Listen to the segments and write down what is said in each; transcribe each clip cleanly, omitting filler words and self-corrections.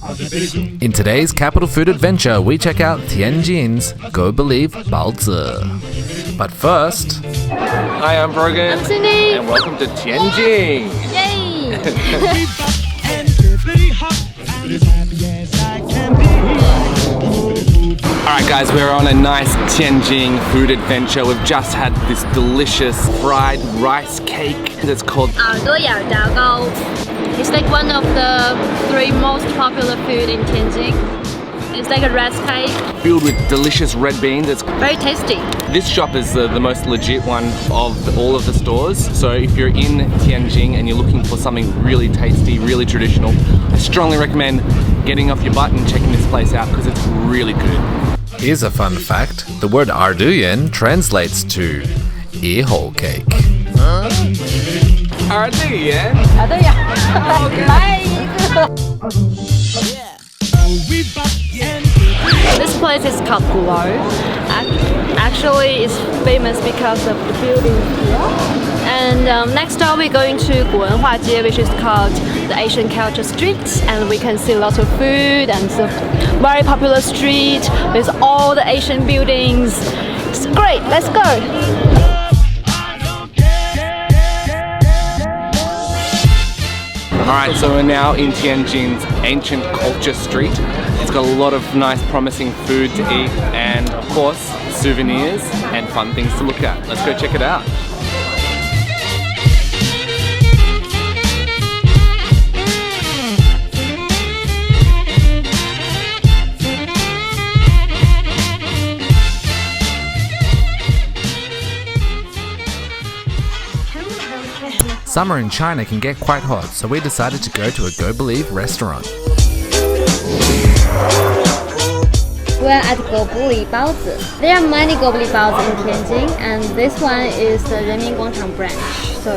In today's capital food adventure, we check out Tianjin's Go Believe Baozi. But first... Hi, I'm Brogan. I'm Cindy. And welcome to Tianjin. Yay! Alright guys, we're on a nice Tianjin food adventure. We've just had this delicious fried rice cake that's called Erdouyan. It's like one of the 3 most popular food in Tianjin. It's like a rice cake. Filled with delicious red beans. It's very tasty. This shop is the most legit one of all of the stores. So if you're in Tianjin and you're looking for something really tasty, really traditional, I strongly recommend getting off your butt and checking this place out because it's really good. Here's a fun fact. The word Erdouyan translates to earhole cake. Erdouyan? This place is called Guozi. Actually, it's famous because of the building here. And next door we're going to Guozi, which is called the Asian Culture Street, and we can see lots of food and it's a very popular street with all the Asian buildings. It's great. Let's go. Alright, so we're now in Tianjin's Ancient Culture Street. It's got a lot of nice promising food to eat and of course souvenirs and fun things to look at. Let's go check it out. Summer in China can get quite hot, so we decided to go to a Go Believe restaurant. We're at Goubuli Baozi. There are many Goubuli Baozi in Tianjin, and this one is the Renmin Guangchang branch. So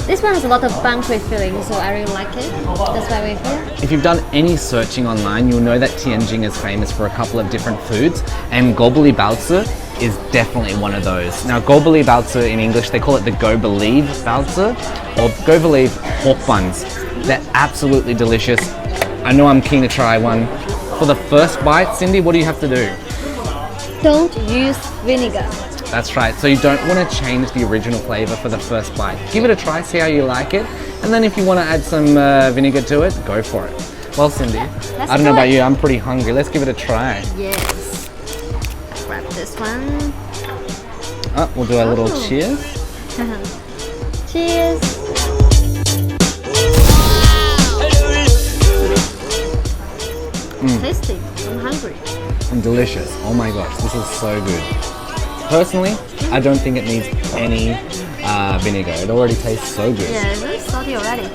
this one has a lot of banquet feeling, so I really like it. That's why we're here. If you've done any searching online, you'll know that Tianjin is famous for a couple of different foods, and Goubuli Baozi is definitely one of those. Now, Goubuli Baozi in English, they call it the Go Believe Baozi or Go Believe pork buns. They're absolutely delicious. I know I'm keen to try one. For the first bite, Cindy, what do you have to do? Don't use vinegar. That's right. So you don't want to change the original flavor for the first bite. Give it a try, see how you like it. And then if you want to add some vinegar to it, go for it. Well, Cindy, I don't know about you, I'm pretty hungry. Let's give it a try. Yes. Grab this one. Oh, we'll do a little cheers. Cheers. Tasty. I'm hungry. And delicious. Oh my gosh, this is so good. Personally, I don't think it needs any vinegar. It already tastes so good. Yeah, it's really salty already.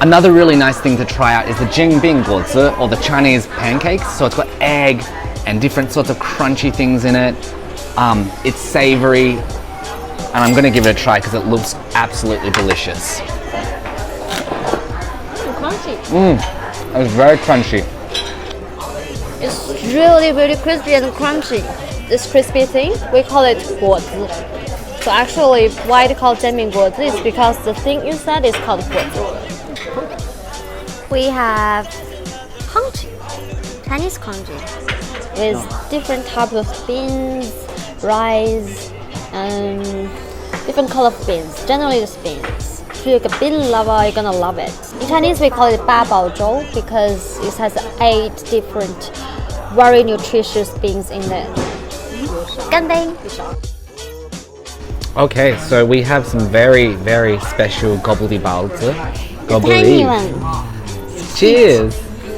Another really nice thing to try out is the Guozi, or the Chinese pancakes. So it's got egg and different sorts of crunchy things in it. It's savory, and I'm going to give it a try because it looks absolutely delicious. Crunchy. It's very crunchy. It's really, really crispy and crunchy. This crispy thing, we call it Guozi. So actually, why they call Guozi is because the thing inside is called Guozi. We have congee, Chinese congee, with different types of beans, rice, and different color of beans. Generally, it's beans. If you're a bean lover, you're gonna love it. In Chinese, we call it Baozi because it has 8 different, very nutritious beans in there. Gandeng. Okay, so we have some very, very special Goubuli Baozi. The tiny one. Cheers!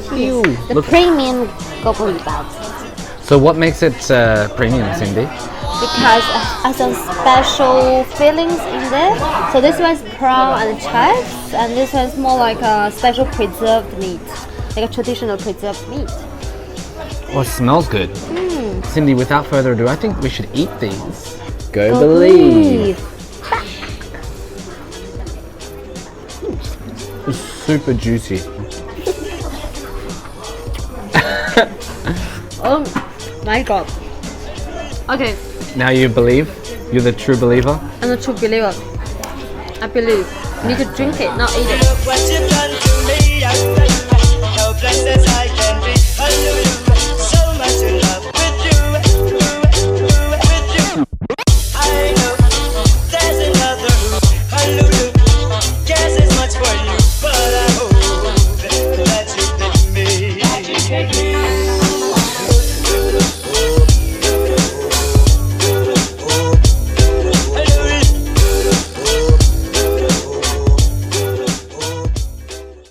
The premium Goubuli Baozi. So what makes it premium, Cindy? Because it has some special fillings in there. So this one's prawn and chives, and this one's more like a special preserved meat, like a traditional preserved meat. Oh, it smells good. Cindy, without further ado, I think we should eat these. Go Believe! It's super juicy. My God. Okay, Now you believe? You're the true believer? I'm a true believer. I believe. You need to drink it, not eat it. What you done to me, how blessed as I can be. I knew you so much in life.